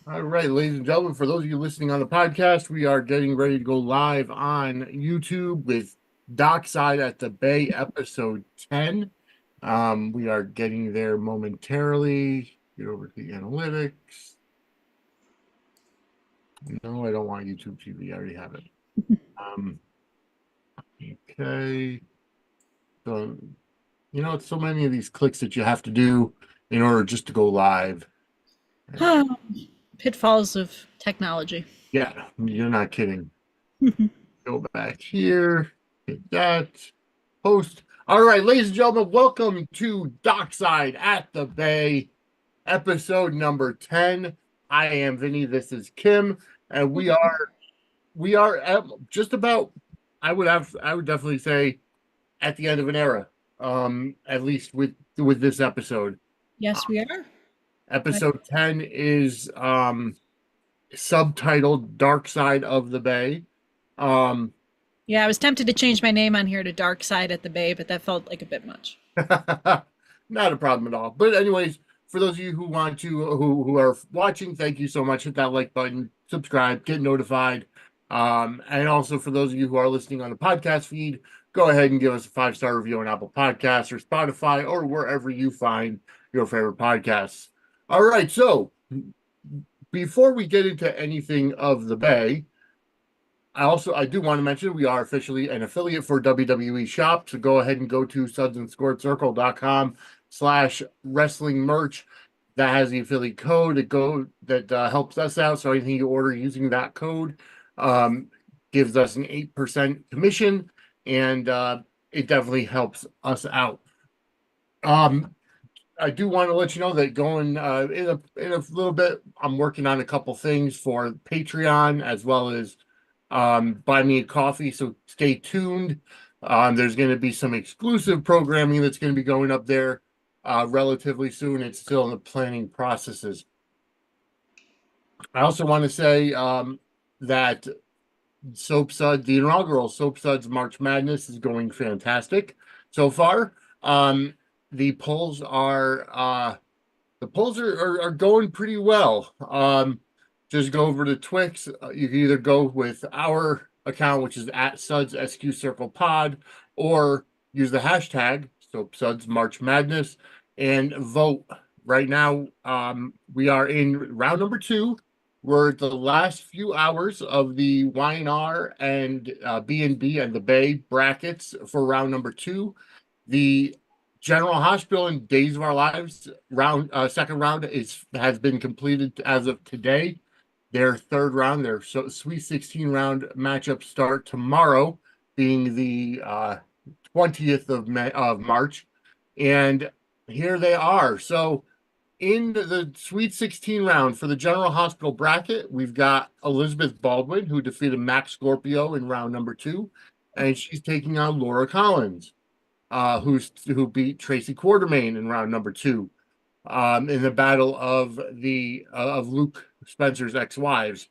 All right, ladies and gentlemen, for those of you listening on the podcast, we are getting ready to go live on YouTube with Dockside at the Bay, episode 10. We are getting there momentarily. Get over to the analytics. No, I don't want YouTube TV. I already have it. Okay. So, it's so many of these clicks that you have to do in order just to go live. Pitfalls of technology. Yeah, you're not kidding. Go back here, hit that, post. All right, ladies and gentlemen, welcome to Dockside at the Bay, episode number 10. I am Vinnie, this is Kim, and we are at just about, I would definitely say at the end of an era, at least with this episode. Yes, we are. Episode 10 is subtitled Darkside of the Bay. Yeah, I was tempted to change my name on here to Darkside at the Bay, but that felt like a bit much. Not a problem at all. But anyways, for those of you who want to who are watching, thank you so much. Hit that like button, subscribe, get notified. And also for those of you who are listening on the podcast feed, go ahead and give us a 5-star review on Apple Podcasts or Spotify or wherever you find your favorite podcasts. All right, so before we get into anything of the Bay, I do want to mention we are officially an affiliate for WWE Shop. So go ahead and go to sudsandscorecircle.com/wrestling merch. That has the affiliate code that helps us out. So anything you order using that code gives us an 8% commission, and it definitely helps us out. I do want to let you know that going in a little bit, I'm working on a couple things for Patreon as well as buy me a coffee, so stay tuned. There's going to be some exclusive programming that's going to be going up there relatively soon. It's still in the planning processes. I also want to say that the inaugural Soap Suds March Madness is going fantastic so far. The polls are going pretty well. Just go over to Twix. You can either go with our account, which is at Suds SQ Circle Pod, or use the hashtag Suds March Madness and vote. Right now, we are in round number 2. We're at the last few hours of the YNR and B&B and the Bay brackets for round number 2. The General Hospital and Days of Our Lives second round has been completed as of today. Their third round, their Sweet 16 round matchups start tomorrow, being the 20th of March. And here they are. So in the Sweet 16 round for the General Hospital bracket, we've got Elizabeth Baldwin, who defeated Max Scorpio in round number 2. And she's taking on Laura Collins, who beat Tracy Quartermain in round number 2. In the battle of Luke Spencer's ex-wives.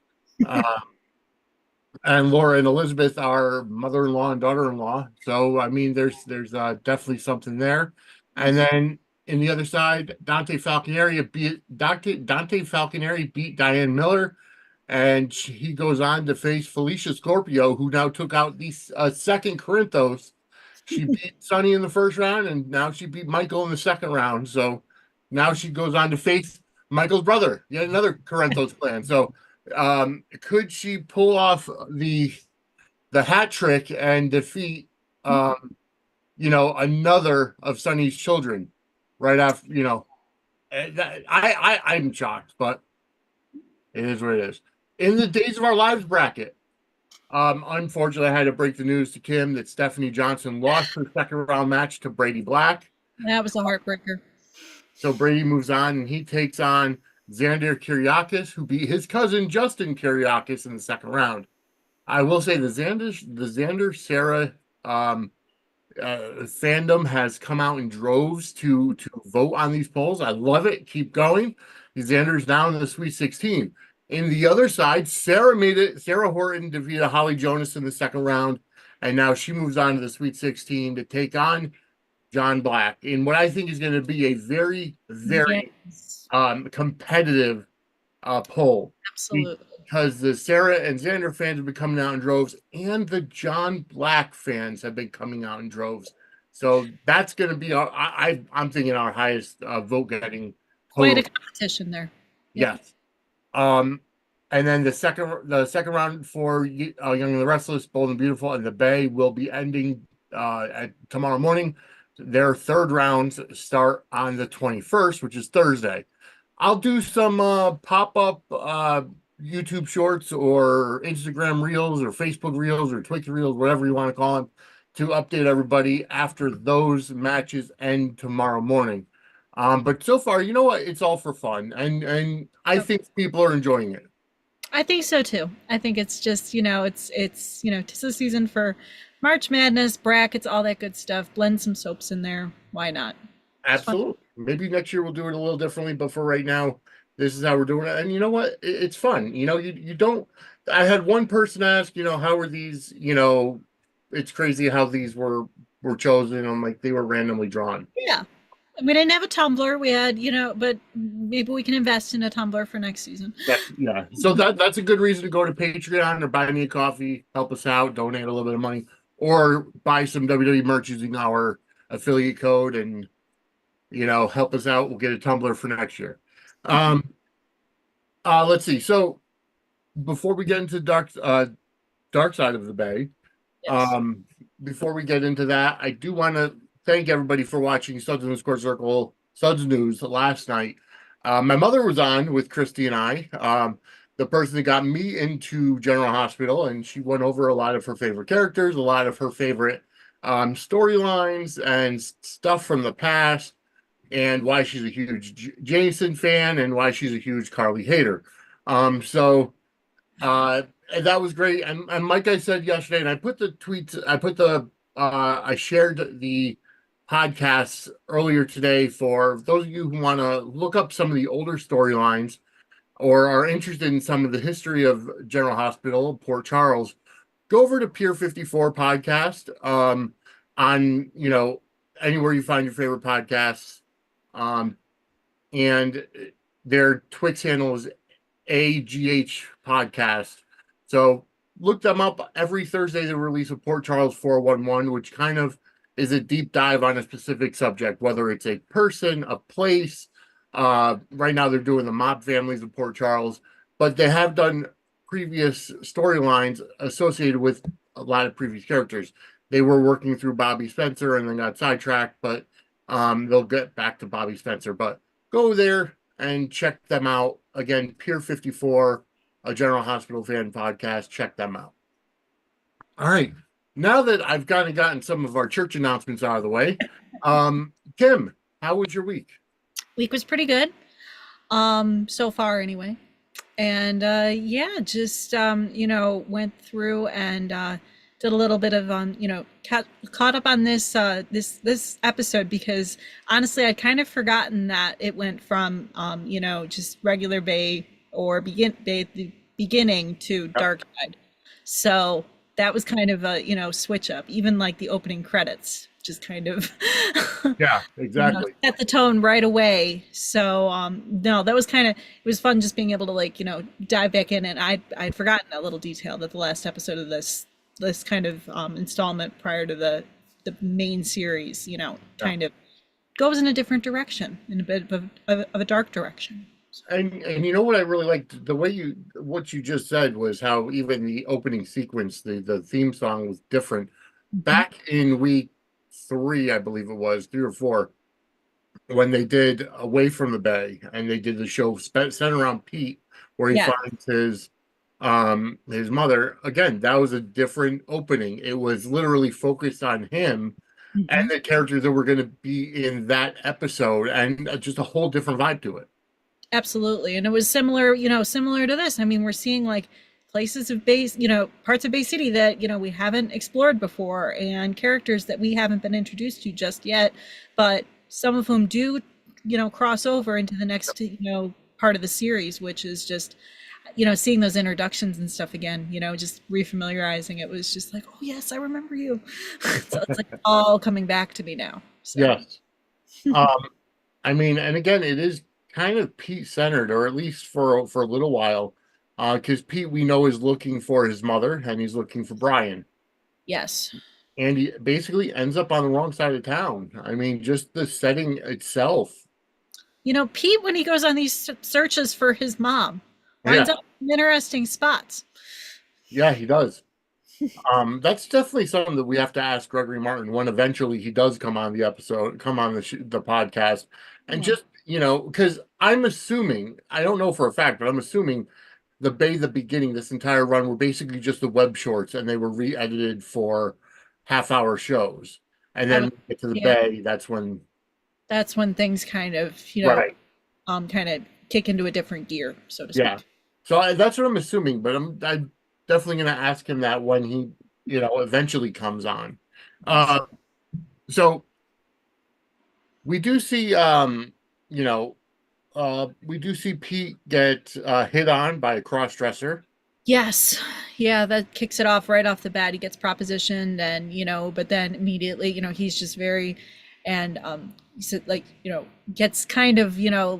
And Laura and Elizabeth are mother-in-law and daughter-in-law. So, I mean, there's definitely something there. And then in the other side, Dante Falconeri beat Diane Miller. And he goes on to face Felicia Scorpio, who now took out the second Corinthos. She beat Sonny in the first round, and now she beat Michael in the second round. So now she goes on to face Michael's brother, yet another Corinthos clan. So could she pull off the hat trick and defeat another of Sonny's children right after, I'm shocked, but it is what it is. In the Days of Our Lives bracket, unfortunately, I had to break the news to Kim that Stephanie Johnson lost her second round match to Brady Black. That was a heartbreaker. So Brady moves on, and he takes on Xander Kyriakis, who beat his cousin Justin Kyriakis in the second round. I will say the Xander Sara fandom has come out in droves to vote on these polls. I love it. Keep going. Xander's now in the Sweet 16. In the other side, Sarah made it. Sarah Horton defeated Holly Jonas in the second round, and now she moves on to the Sweet 16 to take on John Black in what I think is going to be a very, very competitive poll. Absolutely. Because the Sarah and Xander fans have been coming out in droves, and the John Black fans have been coming out in droves. So that's going to be I'm thinking our highest vote getting Quite a total. competition there. Yep. Yes. Um, and then the second round for Young and the Restless, Bold and Beautiful, and the Bay will be ending at tomorrow morning. Their third rounds start on the 21st, which is Thursday. I'll do some pop-up YouTube shorts or Instagram reels or Facebook reels or Twitter reels, whatever you want to call them, to update everybody after those matches end tomorrow morning. But so far, you know what? It's all for fun, and I Yep. think people are enjoying it. I think so too. I think it's just, tis the season for March Madness, brackets, all that good stuff. Blend some soaps in there. Why not? It's fun. Absolutely. Maybe next year we'll do it a little differently, but for right now, this is how we're doing it. And you know what? It's fun. You don't. I had one person ask, how are these? It's crazy how these were chosen. I'm like, they were randomly drawn. Yeah. We didn't have a Tumblr. We had, but maybe we can invest in a Tumblr for next season. Yeah. So that's a good reason to go to Patreon or buy me a coffee, help us out, donate a little bit of money, or buy some WWE merch using our affiliate code and help us out. We'll get a Tumblr for next year. Let's see. So before we get into Dark Side of the Bay, Yes. um, before we get into that, I do want to thank everybody for watching Suds in the Square Circle, Suds News last night. My mother was on with Christy and I, the person that got me into General Hospital, and she went over a lot of her favorite characters, a lot of her favorite storylines, and stuff from the past, and why she's a huge Jason fan, and why she's a huge Carly hater. So and that was great. And like I said yesterday, and I put the tweets, I shared the podcasts earlier today for those of you who want to look up some of the older storylines or are interested in some of the history of General Hospital, Port Charles. Go over to Pier 54 podcast on, anywhere you find your favorite podcasts. Um, and their Twix handle is AGH podcast. So look them up. Every Thursday they release a Port Charles 411, which kind of is a deep dive on a specific subject, whether it's a person, a place. Right now they're doing the mob families of Port Charles, but they have done previous storylines associated with a lot of previous characters. They were working through Bobby Spencer and then got sidetracked, but they'll get back to Bobby Spencer. But go there and check them out. Again, Pier 54, a General Hospital fan podcast. Check them out. All right. Now that I've kind of gotten some of our church announcements out of the way, Kim, how was your week? Week was pretty good. So far anyway. And yeah, just went through and did a little bit of caught up on this episode, because honestly I'd kind of forgotten that it went from just regular Bay or the beginning to Darkside. So that was kind of a switch up, even like the opening credits just kind of Yeah, exactly. set the tone right away. So no, that was kind of, it was fun just being able to dive back in. And I'd forgotten that little detail, that the last episode of this kind of installment prior to the main series kind of goes in a different direction, in a bit of a dark direction. And you know what I really liked, the way what you just said was how even the opening sequence, the theme song was different. Mhm. Back in week 3, I believe it was 3 or 4, when they did Away from the Bay and they did the show centered around Pete, where he Yeah. finds his mother. Again, that was a different opening. It was literally focused on him and Mhm. the characters that were going to be in that episode, and just a whole different vibe to it. Absolutely. And it was similar to this. I mean, we're seeing like places of base, parts of Bay City that, we haven't explored before, and characters that we haven't been introduced to just yet, but some of whom do, cross over into the next, part of the series, which is just, seeing those introductions and stuff again, just refamiliarizing. It was just like, oh yes, I remember you. So it's like all coming back to me now. So Yes. Um, I mean, and again, it is kind of Pete centered, or at least for a little while, because Pete we know is looking for his mother and he's looking for Brian, Yes. and he basically ends up on the wrong side of town. I mean, just the setting itself. You know, Pete, when he goes on these searches for his mom, winds Yeah, up in interesting spots. yeah, he does. That's definitely something that we have to ask Gregory Martin when eventually he does come on the episode, come on the podcast, and Yeah. just because I'm assuming, I don't know for a fact, but I'm assuming the beginning, this entire run were basically just the web shorts, and they were re-edited for half-hour shows, and I then would, when we get to the yeah, Bay, that's when that's when things kind of, right, kind of kick into a different gear, so to yeah. speak. So that's what I'm assuming, but I'm definitely going to ask him that when he eventually comes on. Yes. So we do see you know we do see Pete get hit on by a cross-dresser. Yes. Yeah, that kicks it off right off the bat. He gets propositioned and, but then immediately, he's just very and he said like, gets kind of,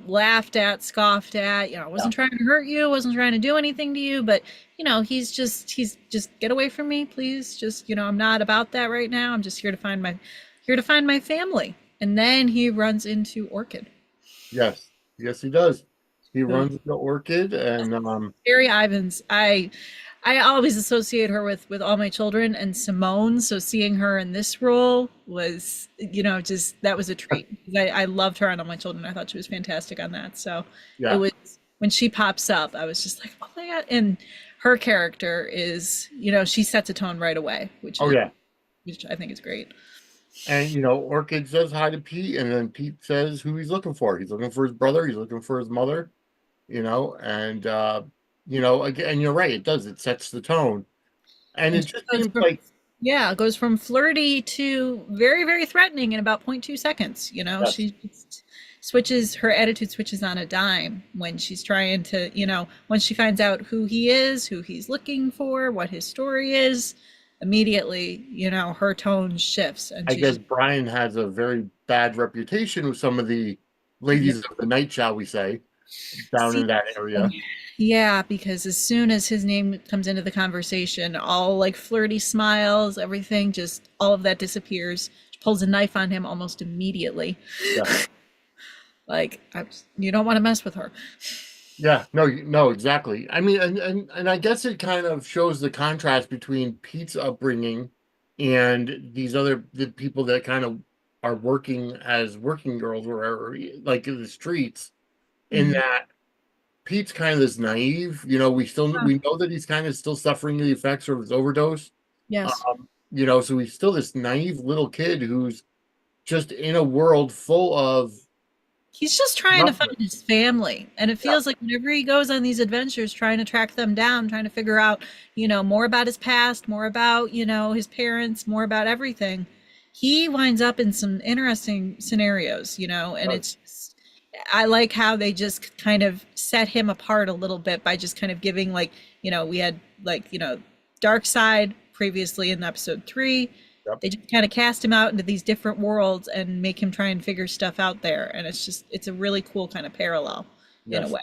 laughed at, scoffed at, Yeah. wasn't trying to hurt you, wasn't trying to do anything to you, but he's just get away from me, please. Just, I'm not about that right now. I'm just here to find my family. And then he runs into Orchid. Yes, yes, he does. He Who runs into Orchid, and Barry Ivans. I always associate her with All My Children and Simone. So seeing her in this role was, just that was a treat. I loved her on All My Children. I thought she was fantastic on that. So it yeah, was when she pops up, I was just like, oh my god! And her character is, she sets a tone right away, which oh is yeah, which I think is great. and Orchid says hi to Pete, and then Pete says who he's looking for. He's looking for his brother. He's looking for his mother. And again, you're right. It does. It sets the tone, and And it she just goes seems from like Yeah, it goes from flirty to very, very threatening in about 0.2 seconds. yes, She just switches, her attitude switches on a dime when she's trying to, once she finds out who he is, who he's looking for, what his story is, immediately, her tone shifts and I she's guess just, Brian has a very bad reputation with some of the yeah. ladies of the night, shall we say, down See, in that area. yeah, because as soon as his name comes into the conversation, all like flirty smiles, everything, just all of that disappears. She pulls a knife on him almost immediately. Yeah. Like, you don't want to mess with her. Yeah, no, no, exactly. I mean, and I guess it kind of shows the contrast between Pete's upbringing and these the people that kind of are working as working girls or like in the streets. In Mhm. that Pete's kind of this naive, we know that he's kind of still suffering the effects of his overdose. Yes. So he's still this naive little kid who's just in a world full of He's just trying to find nothing. his family. And it Yeah, feels like whenever he goes on these adventures, trying to track them down, trying to figure out, more about his past, more about, his parents, more about everything, he winds up in some interesting scenarios, and does. it's just, I like how they just kind of set him apart a little bit by just kind of giving, like, we had, like, Darkside previously in episode 3. Yep. They just kind of cast him out into these different worlds and make him try and figure stuff out there. And it's a really cool kind of parallel in a Yes, way.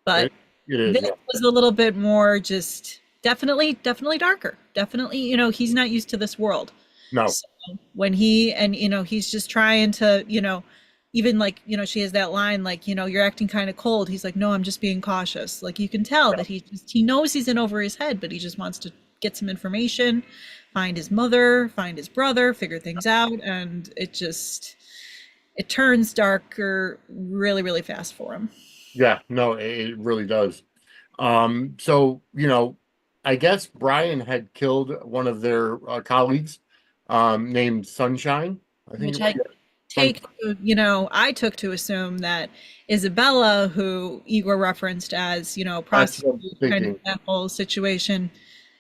But it, it is. this Yeah. was a little bit more just definitely darker. Definitely, he's not used to this world. No. So when he's just trying to, even like, she has that line like, you're acting kind of cold. He's like, no, I'm just being cautious. Like you can tell that he knows he's in over his head, but he just wants to get some information, find his mother, find his brother, figure things out, and it turns darker really, really fast for him. Yeah, no, it really does. So, I guess Brian had killed one of their colleagues, named Sunshine. I think Which it was. I Yeah, take to, I took to assume that Isabella, who Igor referenced as, that's what I'm prostitute kind of thinking. that whole situation,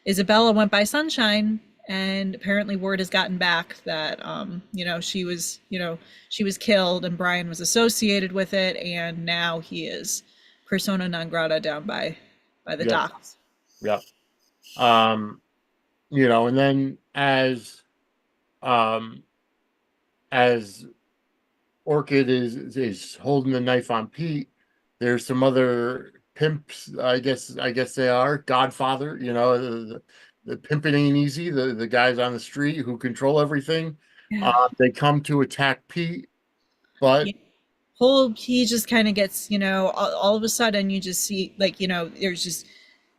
Isabella went by Sunshine, and apparently word has gotten back that she was killed and Brian was associated with it, and now he is persona non grata down by the Yes. docks. Yeah. Um, and then um as Orchid is holding the knife on Pete, There's some other pimps, I guess they are. Godfather, the pimping ain't easy. The guys on the street who control everything. Yeah. They come to attack Pete, but Yeah. Whole he just kind of gets, all of a sudden you just see like, there's just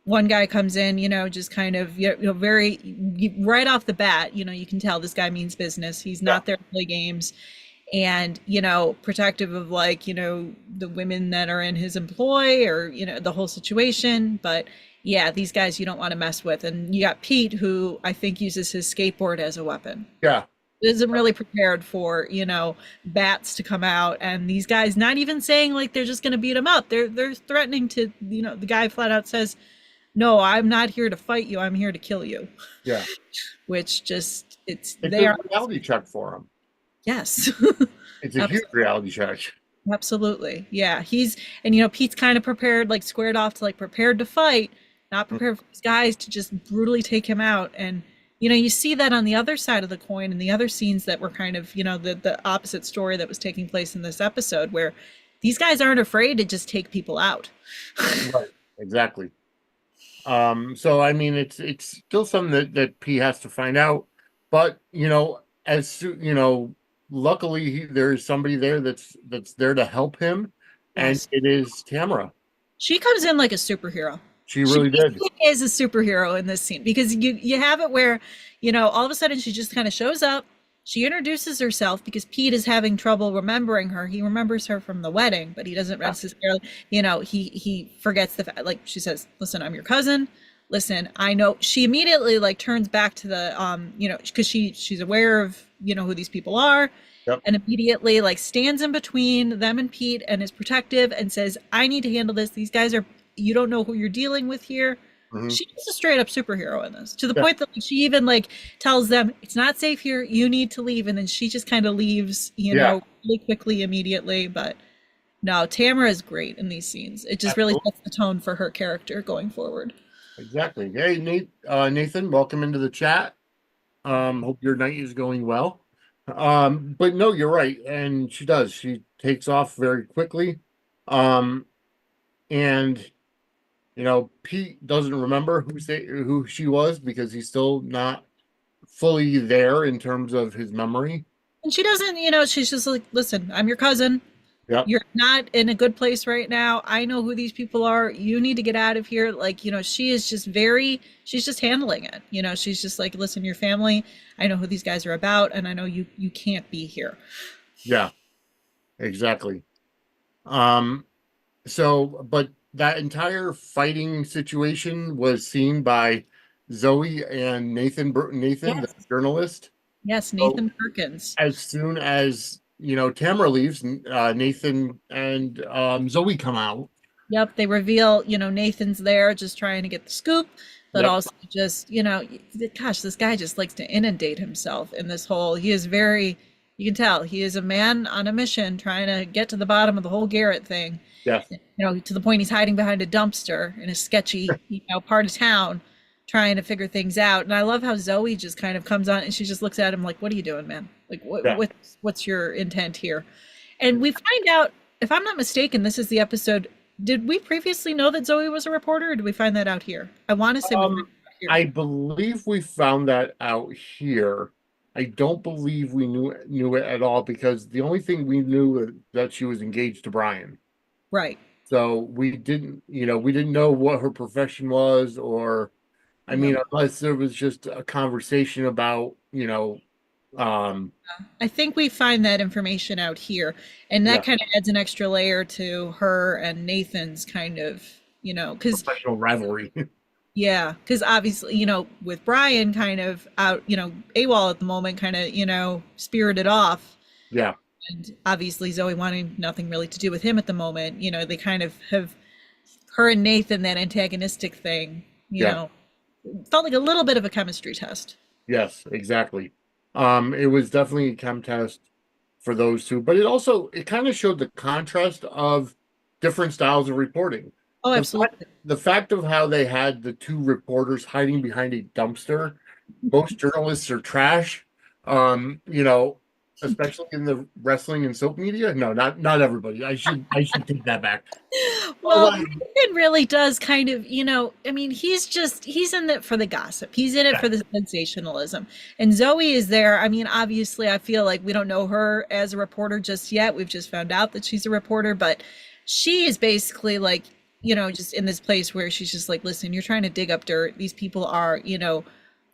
one guy comes in, just kind of, very right off the bat, you can tell this guy means business. He's yeah, not there to play games and, protective of like, the women that are in his employ or, the whole situation. But yeah, these guys you don't want to mess with. And you got Pete, who I think uses his skateboard as a weapon, yeah, isn't really prepared for bats to come out, and these guys not even saying like they're just going to beat him up. They're threatening to, the guy flat out says, no, I'm not here to fight you, I'm here to kill you. yeah. Which just it's It's they a are. reality check for him. Yes. It's a huge reality check. Absolutely. Yeah. He's, and Pete's kind of prepared, like squared off to like prepared to fight, not prepared for these guys to just brutally take him out. And, you see that on the other side of the coin and the other scenes that were kind of, the opposite story that was taking place in this episode where these guys aren't afraid to just take people out. Right. Exactly. So I mean, it's still something that P has to find out, but luckily there's somebody there that's there to help him, and Yes. it is Tamara. She comes in like a superhero. She She really did. basically is a superhero in this scene because you have it where, all of a sudden she just kind of shows up. She introduces herself because Pete is having trouble remembering her. He remembers her from the wedding, but he doesn't Yeah. necessarily, he forgets the fact. Like she says, "Listen, I'm your cousin. Listen, I know." She immediately like turns back to the, because she's aware of who these people are, Yep. and immediately like stands in between them and Pete and is protective and says, "I need to handle this. These guys are, you don't know who you're dealing with here." Hmm. She's a straight up superhero in this, to the Yeah. point that like, she even like tells them it's not safe here, you need to leave, and then she just kind of leaves, Yeah. really quickly, immediately. But no, Tamara is great in these scenes. It just really Absolutely. sets the tone for her character going forward. Exactly. Hey, Nathan, welcome into the chat. Hope your night is going well. But no, you're right, and she does. She takes off very quickly. Um, and Pete doesn't remember who she was because he's still not fully there in terms of his memory. And she doesn't, she's just like, "Listen, I'm your cousin. Yep. You're not in a good place right now. I know who these people are. You need to get out of here." Like, she is just she's just handling it. She's just like, "Listen, your family, I know who these guys are about, and I know you can't be here." Yeah, exactly. Um, but that entire fighting situation was seen by Zoe and Nathan, the Yes. journalist. Yes, So Nathan Perkins. as soon as Tamara leaves, Nathan and Zoe come out. Yep, they reveal, Nathan's there just trying to get the scoop, but Yep. also just, gosh, this guy just likes to inundate himself in this whole, he is very, you can tell, he is a man on a mission trying to get to the bottom of the whole Garrett thing, Yes. to the point he's hiding behind a dumpster in a sketchy, part of town trying to figure things out. And I love how Zoe just kind of comes on and she just looks at him like, "What are you doing, man? Like, Yeah. what's your intent here?" And we find out, if I'm not mistaken, this is the episode. Did we previously know that Zoe was a reporter, or did we find that out here? I want to say we found Um, it out here. I believe we found that out here. I don't believe we knew it at all because the only thing we knew was that she was engaged to Brian. Right. So we didn't know what her profession was, or I Yep. mean, unless there was just a conversation about, I think we find that information out here, and that yeah, kind of adds an extra layer to her and Nathan's kind of, because professional rivalry. yeah, because obviously, with Brian kind of out, AWOL at the moment, kind of, spirited off. Yeah, And obviously, Zoe wanting nothing really to do with him at the moment. They kind of have her and Nathan, that antagonistic thing, yeah, felt like a little bit of a chemistry test. yes, exactly. It was definitely a chem test for those two, but it kind of showed the contrast of different styles of reporting. Oh, The fact, absolutely. the fact of how they had the two reporters hiding behind a dumpster. Most journalists are trash. Um, you know, especially in the wrestling and soap media. No, not everybody. I should take that back. Well, Although, Nathan really does kind of, I mean, he's in it for the gossip. He's in it yeah, for the sensationalism. And Zoe is there. I mean, obviously, I feel like we don't know her as a reporter just yet. We've just found out that she's a reporter, but she is basically like, just in this place where she's just like, listen, you're trying to dig up dirt. These people are,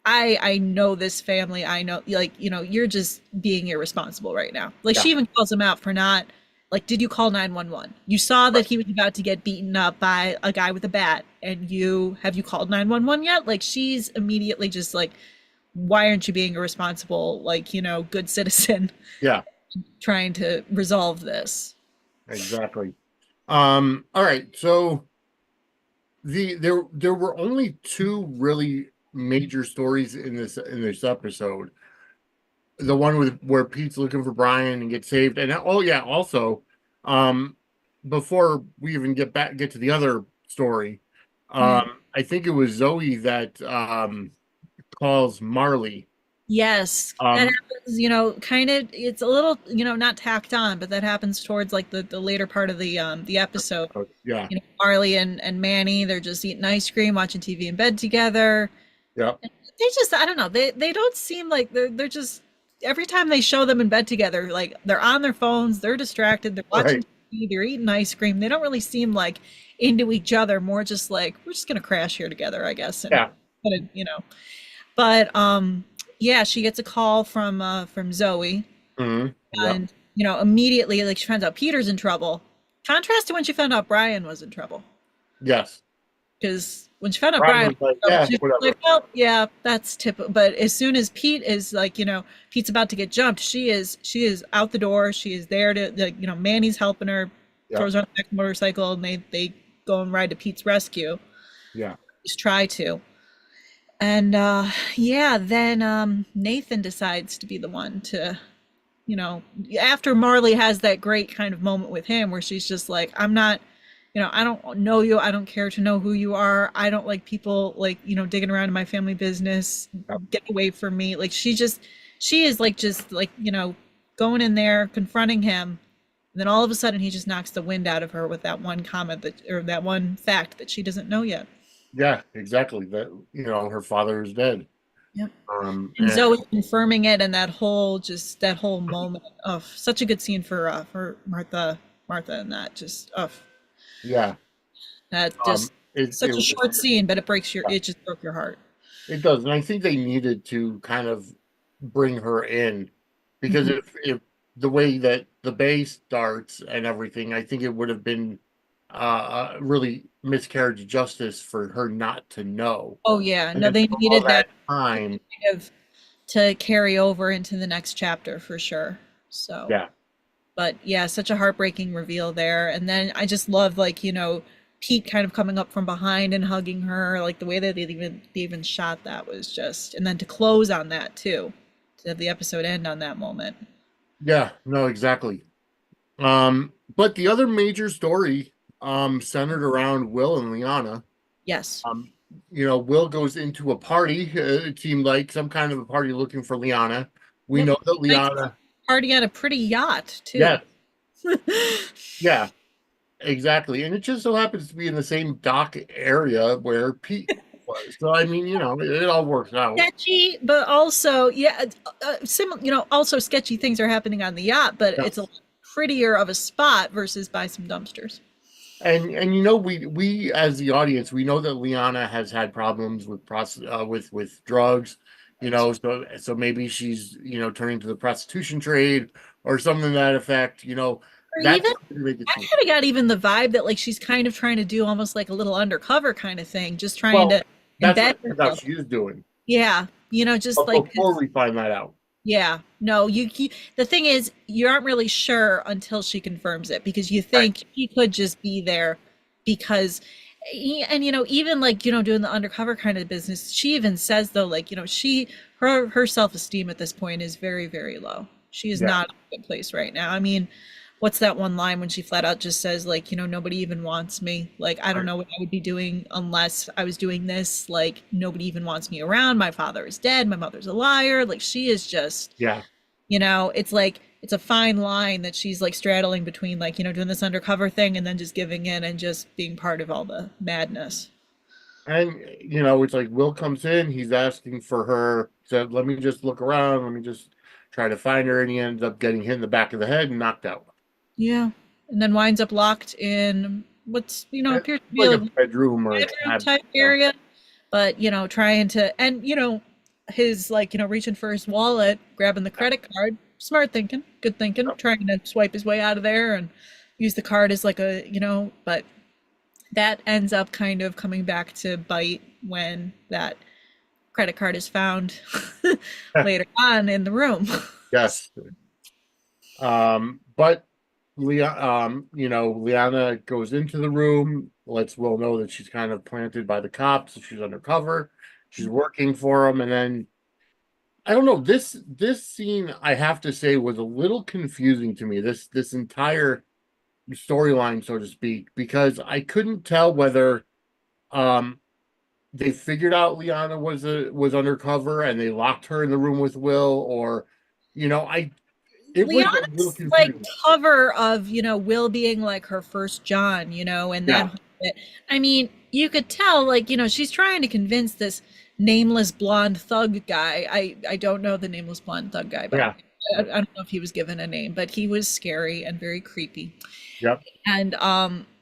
I know this family. I know, like, you're just being irresponsible right now. Like, yeah, she even calls him out for not, like, did you call 911? You saw that he was about to get beaten up by a guy with a bat, and have you called 911 yet? Like, she's immediately just like, why aren't you being a responsible, like, good citizen yeah, trying to resolve this? exactly. All right. So there were only two really major stories in this episode. The one with where Pete's looking for Brian and gets saved, and oh yeah, also, um, before we even get to the other story, Mm. I think it was Zoe that calls Marley. Yes, that Um, happens, kind of, it's a little, not tacked on, but that happens towards like the later part of the episode. yeah, Marley and Manny, they're just eating ice cream, watching TV in bed together. yeah, They just, I don't know, they don't seem like they're just, every time they show them in bed together, like they're on their phones, they're distracted, they're watching right, TV, they're eating ice cream. They don't really seem like into each other, more just like we're just gonna crash here together, I guess, and yeah, kind of, But yeah, she gets a call from Zoe, yeah, and immediately, like, she finds out Peter's in trouble. Contrast to when she found out Brian was in trouble. yes. Because when she found out Brian Brian was like, was in trouble, yeah, she's whatever, like, well, yeah, that's typical. But as soon as Pete is like, Pete's about to get jumped, she is out the door. She is there to, like, Manny's helping her, yeah, throws her on the next motorcycle, and they go and ride to Pete's rescue. yeah, Just try to. And yeah, then Nathan decides to be the one to, after Marley has that great kind of moment with him where she's just like, I'm not, I don't know you. I don't care to know who you are. I don't like people, like, digging around in my family business. yeah, Get away from me. Like, she is like, just like, going in there, confronting him. And then all of a sudden he just knocks the wind out of her with that one comment or that one fact that she doesn't know yet. yeah, exactly. That her father is dead. Yep. And And Zoe confirming it, and that whole moment of such a good scene for Martha, and that just yeah, that just it such a was. short scene, but Yeah. it just broke your heart. It does, and I think they needed to kind of bring her in because Mhm. if the way that the Bay starts and everything, I think it would have been really miscarriage of justice for her not to know, Oh yeah, and no, then they for all needed that that time, kind of to carry over into the next chapter for sure. So, yeah, but yeah, such a heartbreaking reveal there. And then I just love, like, Pete kind of coming up from behind and hugging her, like the way that they even shot that was just, and then to close on that too, to have the episode end on that moment. yeah, no, exactly. But the other major story centered around Will and Liana. Yes. Um, Will goes into a party. It seemed like some kind of a party looking for Liana. We Yep. know that Nice Liana, party at a pretty yacht too. yes, yeah, exactly. And it just so happens to be in the same dock area where Pete was. So, I mean, it all works out. Sketchy, but also, yeah, also sketchy things are happening on the yacht, but it's a Yes. lot prettier of a spot versus by some dumpsters. And we as the audience, we know that Liana has had problems with with drugs, so maybe she's, turning to the prostitution trade or something to that effect, Or that's even, something to make it I seem. kind of got even the vibe that, like, she's kind of trying to do almost like a little undercover kind of thing, just trying Well, to that's what embed I thought herself. she is doing. Yeah, just But like, before we find that out. yeah, no, the thing is, you aren't really sure until she confirms it, because you Right. think he could just be there because and even like, doing the undercover kind of business, she even says though, like, her self-esteem at this point is very, very low. She is Yeah. not in a good place right now. I mean, what's that one line when she flat out just says, like, nobody even wants me, like, I don't Right. know what I would be doing unless I was doing this, like, nobody even wants me around, my father is dead, my mother's a liar, like, she is just, Yeah. It's like it's a fine line that she's like straddling between like, doing this undercover thing and then just giving in and just being part of all the madness. And it's like Will comes in, he's asking for her, said, "Let me just look around, let me just try to find her," and he ends up getting hit in the back of the head and knocked out. Yeah. And then winds up locked in what's, It's appears to be like a a bedroom or a bedroom cab. type area, but trying to, and his like, reaching for his wallet, grabbing the credit card, smart thinking, good thinking, trying to swipe his way out of there and use the card as like a, but that ends up kind of coming back to bite when that credit card is found later on in the room. Yes. But Lianna goes into the room, lets Will know that she's kind of planted by the cops, she's undercover, she's working for him, and then I don't know, this scene I have to say was a little confusing to me, this entire storyline, so to speak, because I couldn't tell whether um they figured out Lianna was undercover and they locked her in the room with Will, or I it was a little Liana's like confusing. cover of, Will being like her first John, and that Yeah, whole bit. I mean, you could tell, like, she's trying to convince this nameless blonde thug guy. I don't know the nameless blonde thug guy, by the yeah, way. I don't know if he was given a name, but he was scary and very creepy. yep, And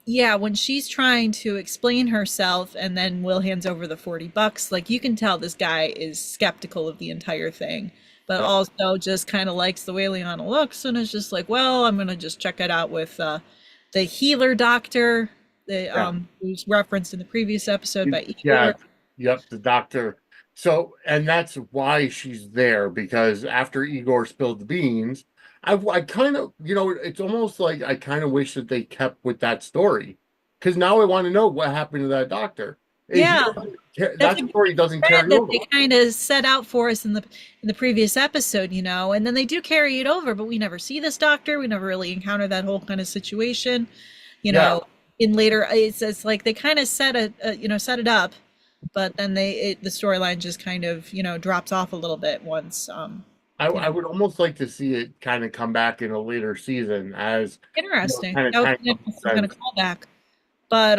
yeah, when she's trying to explain herself and then Will hands over the $40, like you can tell this guy is skeptical of the entire thing, but yep, also just kind of likes the way Lianna looks and is just like, well, I'm gonna just check it out with the healer doctor, the yeah. who's referenced in the previous episode by Yeah, Igor. yep, the doctor. So, and that's why she's there, because after Igor spilled the beans, I kind of, it's almost like I kind of wish that they kept with that story, because now I want to know what happened to that doctor. He Yeah, doesn't that's that a good story doesn't thread carry that over. they kind of set out for us in the previous episode, and then they do carry it over, but we never see this doctor. We never really encounter that whole kind of situation, you Yeah, know. In later, it's like they kind of set it up, but then the storyline just kind of drops off a little bit once I would almost like to see it kind of come back in a later season as interesting. kind of That would tying be an up the interesting kind of sense. callback. But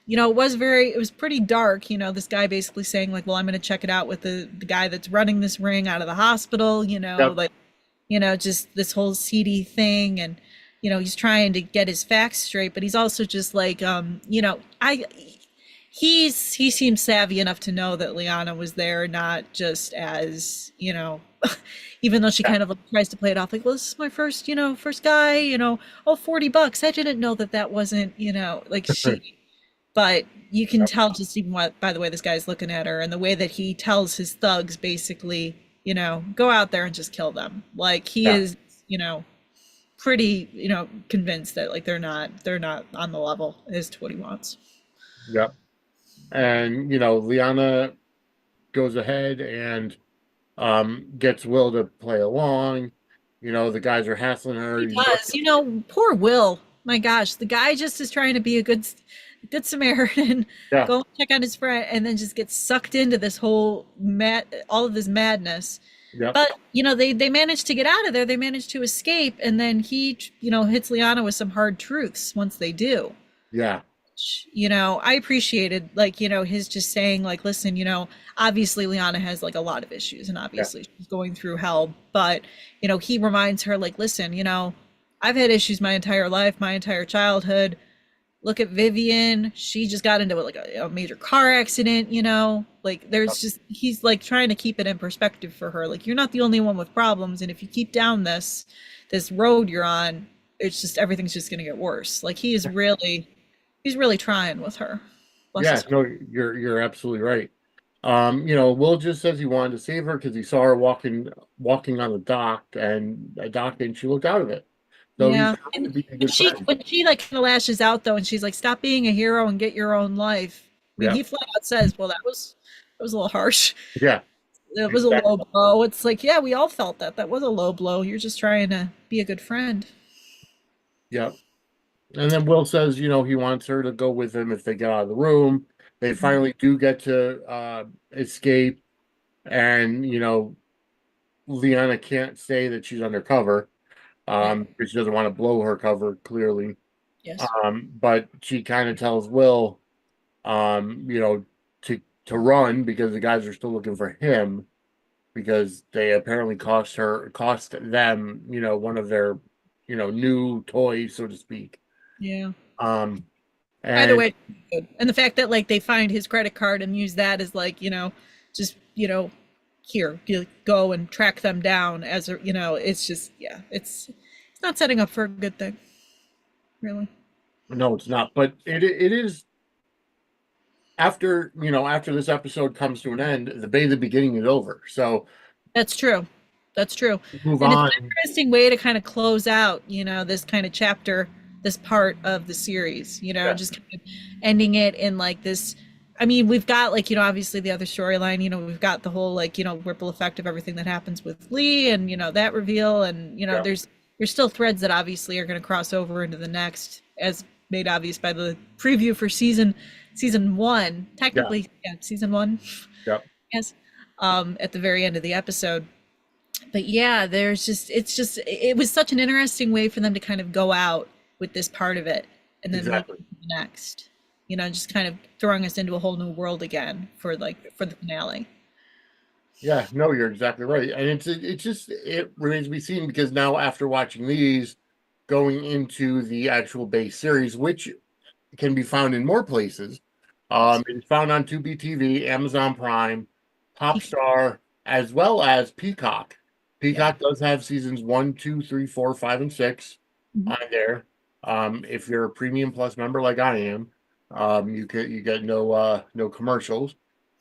it was pretty dark, this guy basically saying like, well, I'm going to check it out with the guy that's running this ring out of the hospital, Yep. like, just this whole seedy thing. And he's trying to get his facts straight, but he's also just like, I he seems savvy enough to know that Lianna was there, not just as, even though she Yeah. kind of like, tries to play it off like, well, this is my first, first guy, oh, $40. I didn't know that that wasn't, like she, but you can tell just even what, by the way this guy's looking at her and the way that he tells his thugs basically, go out there and just kill them. Like he Yeah. is, pretty, convinced that like they're not on the level as to what he wants. Yep. And Liana goes ahead and gets Will to play along. The guys are hassling her. He He's like, does. Poor Will. My gosh, the guy just is trying to be a good Samaritan, yeah, go check on his friend, and then just gets sucked into this whole all of this madness. yep, But they managed to get out of there. They managed to escape, and then he hits Liana with some hard truths once they do. yeah, I appreciated like, his just saying like, listen, obviously Liana has like a lot of issues and yeah, obviously she's going through hell, but he reminds her like, listen, I've had issues my entire life, my entire childhood. Look at Vivian. She just got into like a major car accident, like yep, there's just, he's like trying to keep it in perspective for her. Like, you're not the only one with problems. And if you keep down this road you're on, it's just, everything's just going to get worse. Like he's really trying with her. Bless yeah. his heart. No, you're absolutely right. Will just says he wanted to save her because he saw her walking on the dock, and she looked out of it. So he's Yeah. trying to And be a good friend. when she like kind of lashes out though, and she's like, stop being a hero and get your own life. I mean, Yeah, he flat out says, well, that was a little harsh. yeah, It was a low exactly. blow. It's like, yeah, we all felt that. That was a low blow. You're just trying to be a good friend. Yeah. And then Will says, he wants her to go with him if they get out of the room. They finally do get to escape, and Lianna can't say that she's undercover, Right. because she doesn't want to blow her cover, clearly. Yes. But she kind of tells Will, you know, to run because the guys are still looking for him because they apparently cost them, one of their, new toys, so to speak. Yeah. Um, Either and way, good. And the fact that like they find his credit card and use that as like, just, here, you go and track them down as a, it's just, yeah, it's not setting up for a good thing, really. no, it's not, but it is after this episode comes to an end, the Bay the beginning is over. So That's true. That's true. move And it's an on. interesting way to kind of close out, this kind of chapter, this part of the series, Yeah, just kind of ending it in like this. I mean, we've got like, obviously the other storyline, we've got the whole like, ripple effect of everything that happens with Lee and, that reveal. And, yeah, there's still threads that obviously are going to cross over into the next, as made obvious by the preview for season one, yeah, technically, yeah, season one. yeah, Yes. At the very end of the episode. But yeah, it was such an interesting way for them to kind of go out with this part of it and then move exactly. to the next. Just kind of throwing us into a whole new world again for the finale. Yeah, no, you're exactly right. And it remains to be seen because now after watching these, going into the actual base series, which can be found in more places. Yes. It's found on Tubi TV, Amazon Prime, Peak. Popstar, as well as Peacock. Yeah. Peacock does have seasons 1, 2, 3, 4, 5, and 6 Mhm. on there. If you're a Premium Plus member like I am, you get no commercials.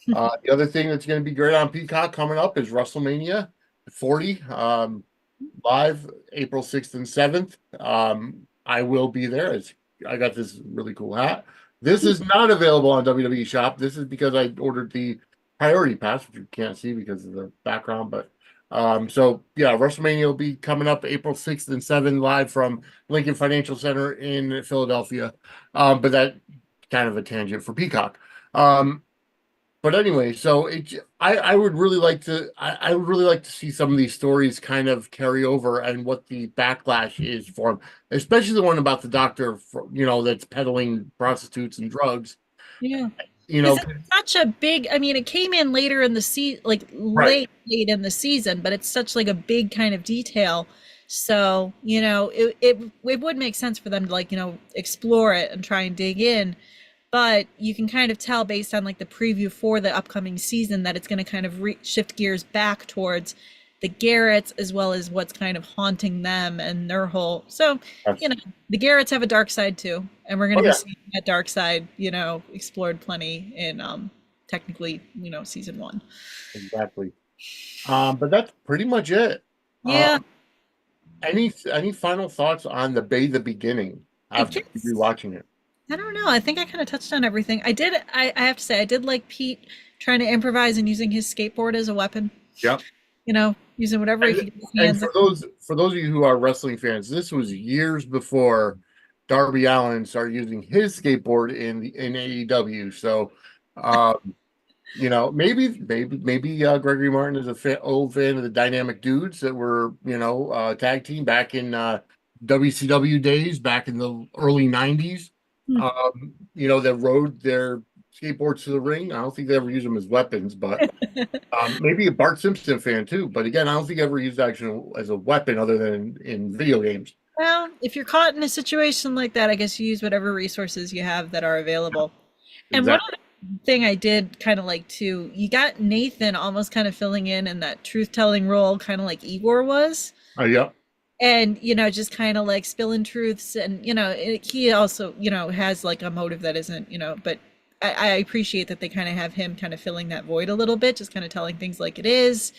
The other thing that's going to be great on Peacock coming up is WrestleMania 40, live April 6th and 7th. I will be there. I got this really cool hat. This is not available on WWE Shop. This is because I ordered the priority pass, which you can't see because of the background. But so yeah, WrestleMania will be coming up April 6th and 7th live from Lincoln Financial Center in Philadelphia. But that kind of a tangent for Peacock. But anyway, so I would really like to I would really like to see some of these stories kind of carry over and what the backlash is for them, especially the one about the doctor, that's peddling prostitutes and drugs. Yeah. You Because know, it's such a big, I mean, it came in later in the like right, late in the season, but it's such like a big kind of detail. So, it would make sense for them to like, explore it and try and dig in. But you can kind of tell based on like the preview for the upcoming season that it's going to kind of shift gears back towards the Garretts as well as what's kind of haunting them and their whole. So, yes. the Garretts have a dark side too, and we're going Oh to be yeah, seeing that dark side, explored plenty in technically, season one. exactly. But that's pretty much it. Yeah, Any final thoughts on the Bay the Beginning I after guess rewatching it? I don't know. I think I kind of touched on everything. I have to say I did like Pete trying to improvise and using his skateboard as a weapon. Yep. Using whatever he And could get his and hands on. for those of you who are wrestling fans, this was years before Darby Allin started using his skateboard in AEW. So, um, maybe Gregory Martin is a old fan of the Dynamic Dudes that were tag team back in WCW days, back in the early '90s. Hmm. That rode their skateboards to the ring. I don't think they ever used them as weapons, but. Maybe a Bart Simpson fan too, but again, I don't think I ever used action as a weapon other than in video games. Well, if you're caught in a situation like that, I guess you use whatever resources you have that are available. And one Exactly. other thing I did kind of like too, you got Nathan almost kind of filling in that truth-telling role, kind of like Igor was. Yep. And just kind of like spilling truths and he also has like a motive that isn't but I appreciate that they kind of have him kind of filling that void a little bit, just kind of telling things like it is.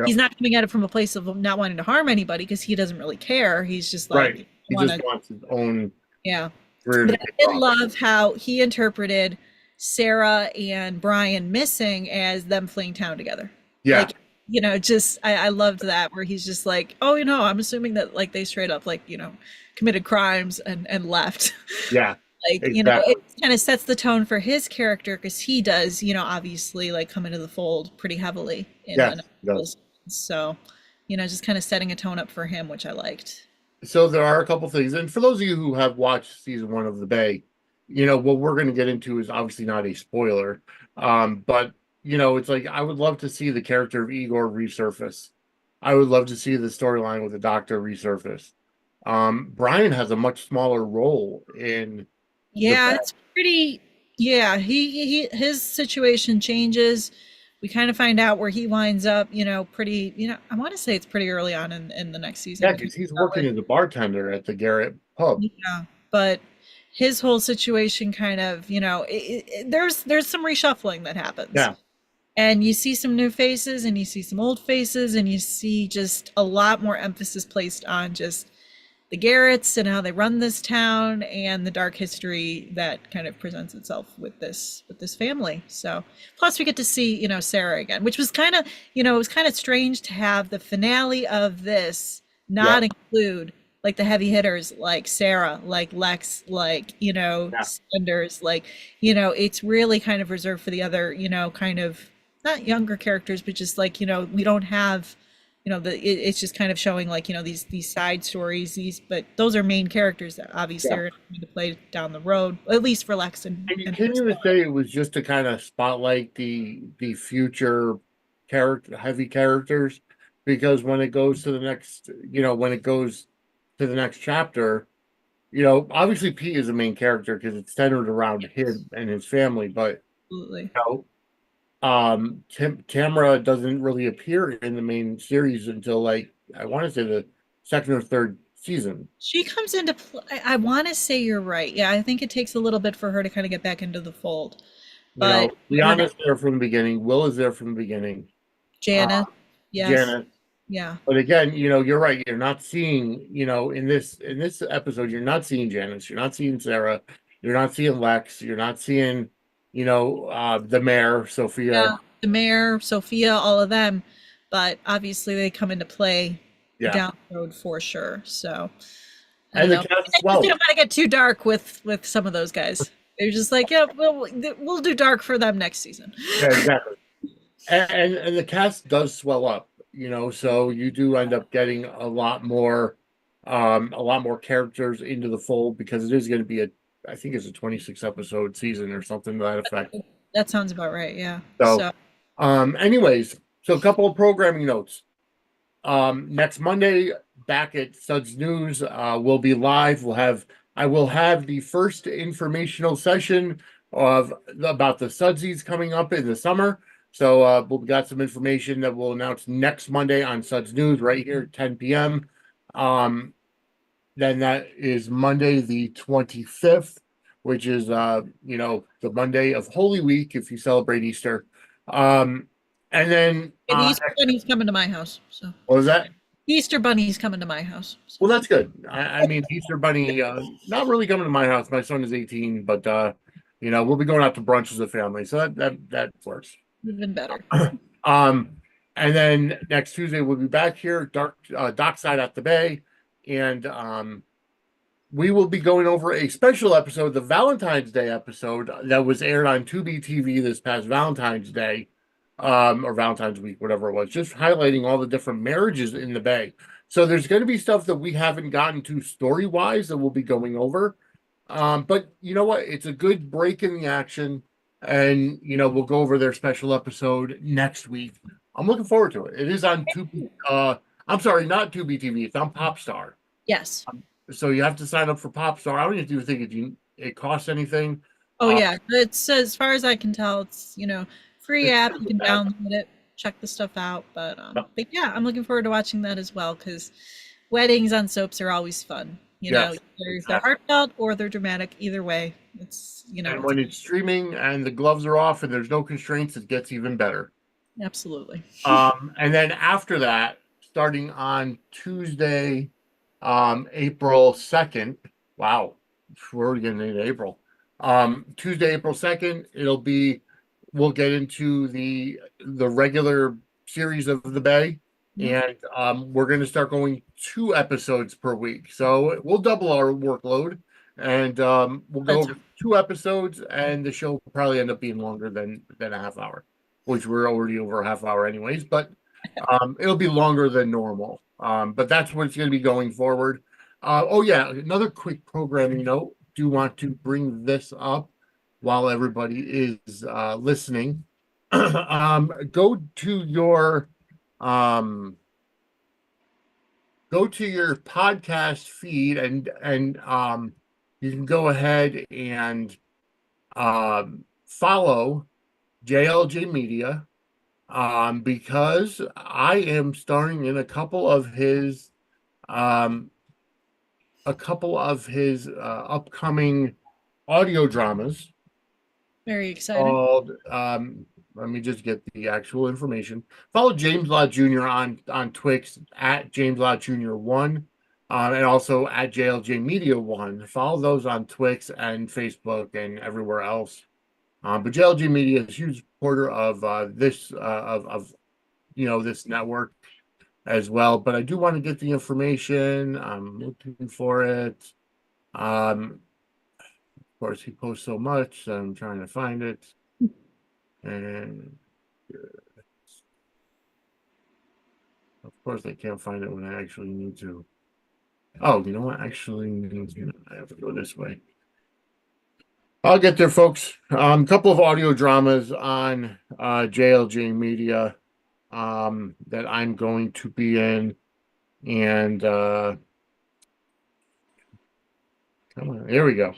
He's Yep. not coming at it from a place of not wanting to harm anybody because he doesn't really care. He's just like Right. I He want just to. wants his own Yeah. career But to I take did off. love how he interpreted Sarah and Brian missing as them fleeing town together. Yeah. Like, just I loved that where he's just like, oh, I'm assuming that like they straight up like, committed crimes and left. Yeah. Like, it Exactly. kind of sets the tone for his character because he does, obviously like come into the fold pretty heavily in Yes. a He does. those. So, just kind of setting a tone up for him, which I liked. So there are a couple things, and for those of you who have watched season one of The Bay, what we're going to get into is obviously not a spoiler. But it's like I would love to see the character of Igor resurface. I would love to see the storyline with the Doctor resurface. Brian has a much smaller role in the Yeah, it's pretty. Yeah, his situation changes. We kind of find out where he winds up. Pretty. I want to say it's pretty early on in the next season. Yeah, We kind because he's of start working with as a bartender at the Garrett pub. yeah, but his whole situation kind of there's some reshuffling that happens, Yeah, and you see some new faces and you see some old faces and you see just a lot more emphasis placed on just the Garretts and how they run this town and the dark history that kind of presents itself with this family. So plus we get to see, Sarah again, which was kind of, it was kind of strange to have the finale of this yeah, not include like the heavy hitters like Sarah, like Lex, like, yeah, Sanders, like, it's really kind of reserved for the other, kind of not younger characters, but just like, we don't have it's just kind of showing like these side stories, but those are main characters that obviously yeah. are going to play down the road, at least for Lex And you and can't her even story. say it was just to kind of spotlight the future character heavy characters, because when it goes to the next, when it goes to the next chapter, obviously Pete is the main character because it's centered around Yes, him and his family, but absolutely. Tamara doesn't really appear in the main series until like I want to say the second or third season. She comes into play. I want to say you're right. Yeah, I think it takes a little bit for her to kind of get back into the fold, but we're not. Lianna's there from the beginning. Will is there from the beginning. Uh, Janice, yes, Janet. yeah, But again, you're right. You're not seeing, in this episode, you're not seeing Janice. You're not seeing Sarah. You're not seeing Lex. You're not seeing, the mayor, Sophia. yeah, the mayor, Sophia, all of them, but obviously they come into play Yeah. down the road for sure. So I don't And the know. cast I just didn't swells. want to get too dark with some of those guys. They're just like, yeah, we'll do dark for them next season. Yeah, exactly. And the cast does swell up, so you do end up getting a lot more characters into the fold because it is going to be I think it's a 26 episode season or something to that effect. That sounds about right. Yeah. So, So anyways, so a couple of programming notes. Next Monday, back at Suds News, we'll be live. I will have the first informational session of about the Sudsies coming up in the summer. So we've got some information that we'll announce next Monday on Suds News right here at 10 p.m. Then that is Monday the 25th, which is the Monday of Holy Week if you celebrate Easter. And then yeah, the Easter Bunny's coming to my house. So what was that? the Easter Bunny's coming to my house. So. Well, that's good. I mean, Easter Bunny, not really coming to my house. My son is 18, but we'll be going out to brunch as a family, so that works. Even better. Um, and then next Tuesday we'll be back here, Dockside at the Bay, and we will be going over a special episode, the Valentine's Day episode that was aired on Tubi TV this past Valentine's Day, or Valentine's Week, whatever it was, just highlighting all the different marriages in the Bay. So there's going to be stuff that we haven't gotten to story wise that we'll be going over. But you know what? It's a good break in the action, and we'll go over their special episode next week. I'm looking forward to it. It is on Tubi. I'm sorry, not Tubi TV. It's on Popstar. Yes. So you have to sign up for Popstar. I don't even think it costs anything. Oh yeah. It's as far as I can tell, it's free It's app. not You can bad. download it, check the stuff out. But yeah, I'm looking forward to watching that as well because weddings on soaps are always fun. Yes, Either they're exactly. heartfelt or they're dramatic. Either way, it's And it's when it's streaming and the gloves are off and there's no constraints, it gets even better. absolutely. And then after that, starting on Tuesday, April 2nd. Wow, we're already getting into April. Tuesday, April 2nd, we'll get into the regular series of the Bay. Yep. And we're going to start going 2 episodes per week. So we'll double our workload and we'll go That's over 2 episodes, and the show will probably end up being longer than a half hour, which we're already over a half hour anyways. But It'll be longer than normal, but that's what it's going to be going forward. Oh yeah, another quick programming note. Do want to bring this up while everybody is listening. Go to your um, go to your podcast feed and you can go ahead and follow JLJ Media because I am starring in um, a couple of his upcoming audio dramas Very exciting. called let me just get the actual information. Follow James Law Jr. on Twix at James Law Jr. 1 and also at JLJ Media 1. Follow those on Twix and Facebook and everywhere else. But JLG Media is a huge supporter of this of this network as well. But I do want to get the information. I'm looking for it. Of course, he posts so much, so I'm trying to find it. And of course, I can't find it when I actually need to. Oh, you know what? Actually, I have to go this way. I'll get there, folks. A couple of audio dramas on JLJ Media that I'm going to be in, and come on, there we go.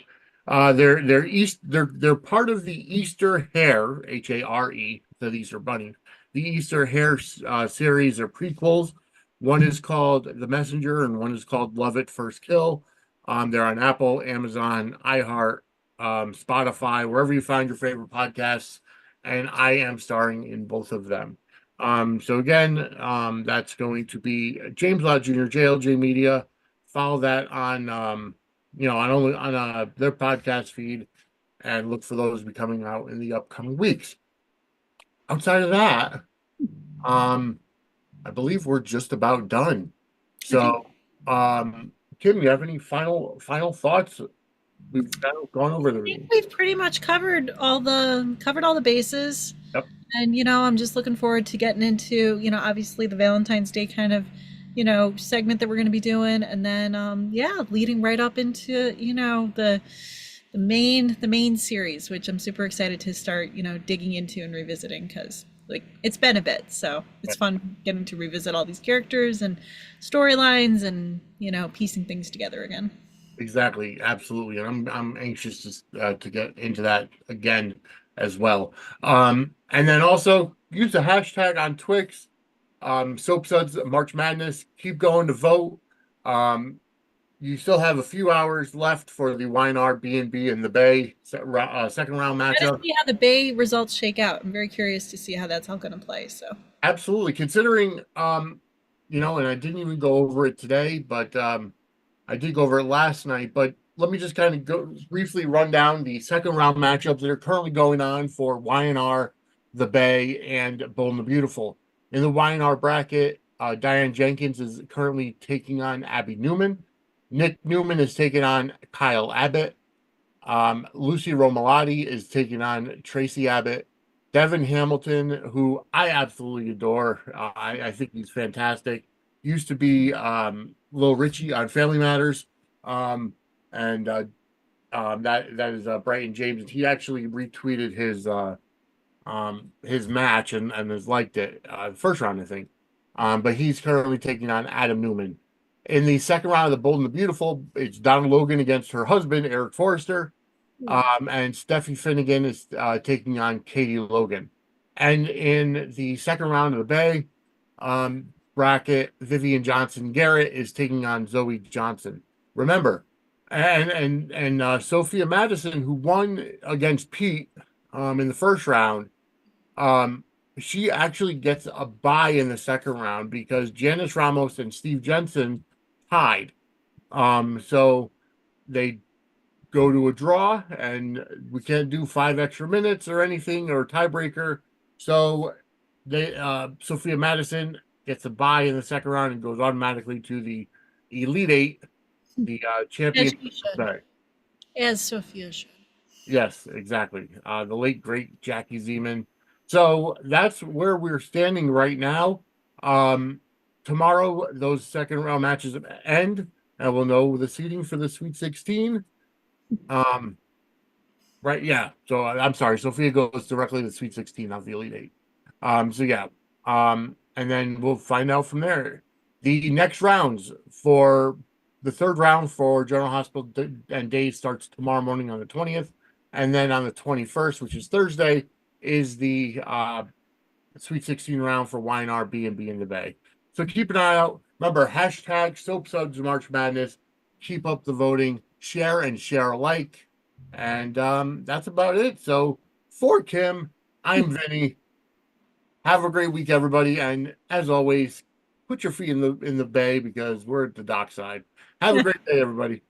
They're part of the Easter Hare, Hare, the Easter Bunny. The Easter Hare series are prequels. One is called The Messenger, and one is called Love It First Kill. They're on Apple, Amazon, iHeart, Spotify, wherever you find your favorite podcasts. And I am starring in both of them. So again, that's going to be James Lott Jr., JLJ Media. Follow that on on their podcast feed and look for those to be coming out in the upcoming weeks. Outside of that, I believe we're just about done. So, Kim, you have any final thoughts? We've gone over I think the we've pretty much covered all the bases. yep, And I'm just looking forward to getting into, obviously the Valentine's Day kind of, segment that we're going to be doing, and then yeah, leading right up into, the main series, which I'm super excited to start, digging into and revisiting, because like it's been a bit, so it's fun getting to revisit all these characters and storylines and piecing things together again. exactly, absolutely, and I'm anxious to get into that again as well. And then also use the hashtag on Twix. Soap Suds March Madness. Keep going to vote. Um, you still have a few hours left for the YNR B&B and the Bay second round Gotta matchup. see how the Bay results shake out. I'm very curious to see how that's all going to play. So Absolutely. Considering, and I didn't even go over it today, but I did go over it last night. But let me just kind of go briefly run down the second round matchups that are currently going on for YNR, the Bay, and Bold and the Beautiful. In the YNR bracket, Diane Jenkins is currently taking on Abby Newman. Nick Newman is taking on Kyle Abbott. Lucy Romalotti is taking on Tracy Abbott. Devin Hamilton, who I absolutely adore. I think he's fantastic. Used to be Lil Richie on Family Matters. And that is Brighton James. He actually retweeted his match and has liked it first round, I think. But he's currently taking on Adam Newman. In the second round of the Bold and the Beautiful, it's Donna Logan against her husband, Eric Forrester. And Steffi Finnegan is taking on Katie Logan. And in the second round of the Bay bracket, Vivian Johnson Garrett is taking on Zoe Johnson. Remember, and Sophia Madison, who won against Pete in the first round, um, she actually gets a bye in the second round because Janice Ramos and Steve Jensen tied. So they go to a draw, and we can't do 5 extra minutes or anything or tiebreaker. So they Sophia Madison gets a bye in the second round and goes automatically to the Elite Eight, the as champion. she should, Sorry. as Sophia should. Yes, exactly. The late great Jackie Zeman. So that's where we're standing right now. Um, Tomorrow those second round matches end, and we'll know the seeding for the Sweet 16. Um, right, yeah. So I'm sorry, Sophia goes directly to the Sweet 16, not the Elite Eight. So yeah. And then we'll find out from there. The next rounds for the third round for General Hospital and Days starts tomorrow morning on the 20th, and then on the 21st, which is Thursday, is the Sweet 16 round for YNR B&B in the Bay. So keep an eye out. Remember, hashtag Soap Suds March Madness. Keep up the voting. Share and share alike. And that's about it. So for Kim, I'm Vinny. Have a great week, everybody. And as always, put your feet in the bay because we're at the dockside. Have a great day, everybody.